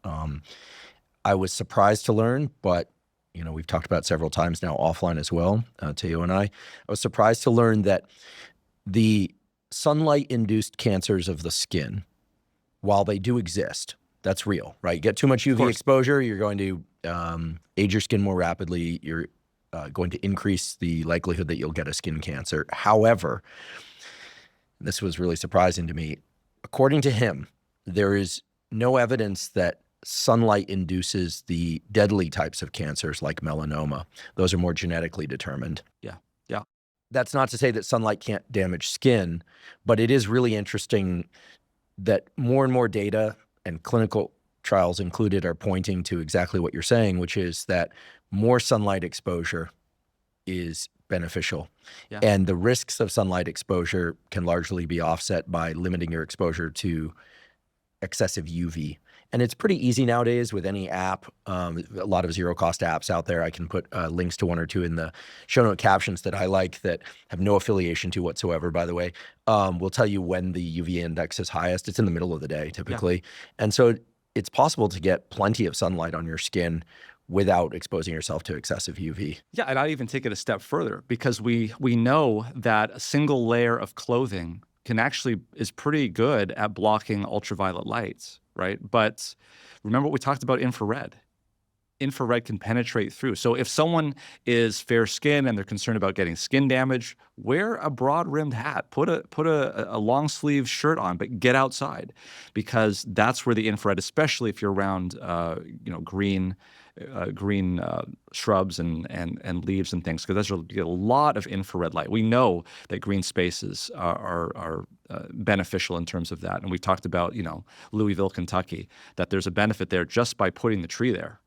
I was surprised to learn, but we've talked about it several times now offline as well, Teo and I was surprised to learn that the sunlight-induced cancers of the skin, while they do exist, that's real, right? You get too much UV exposure, you're going to age your skin more rapidly. You're going to increase the likelihood that you'll get a skin cancer. However, this was really surprising to me. According to him, there is no evidence that sunlight induces the deadly types of cancers like melanoma. Those are more genetically determined. Yeah. That's not to say that sunlight can't damage skin, but it is really interesting that more and more data, and clinical trials included, are pointing to exactly what you're saying, which is that more sunlight exposure is beneficial. Yeah. And the risks of sunlight exposure can largely be offset by limiting your exposure to excessive UV. And it's pretty easy nowadays with any app. A lot of zero-cost apps out there. I can put links to one or two in the show note captions that I like that have no affiliation to whatsoever, by the way. Will tell you when the UV index is highest. It's in the middle of the day typically. Yeah. And so it's possible to get plenty of sunlight on your skin without exposing yourself to excessive UV. Yeah, and I'd even take it a step further, because we know that a single layer of clothing is pretty good at blocking ultraviolet lights, right? But remember what we talked about infrared. Infrared can penetrate through. So if someone is fair skinned and they're concerned about getting skin damage, wear a broad rimmed hat, put a long sleeve shirt on, but get outside, because that's where the infrared, especially if you're around green shrubs and leaves and things, because you get a lot of infrared light. We know that green spaces are beneficial in terms of that. And we've talked about, Louisville, Kentucky, that there's a benefit there just by putting the tree there.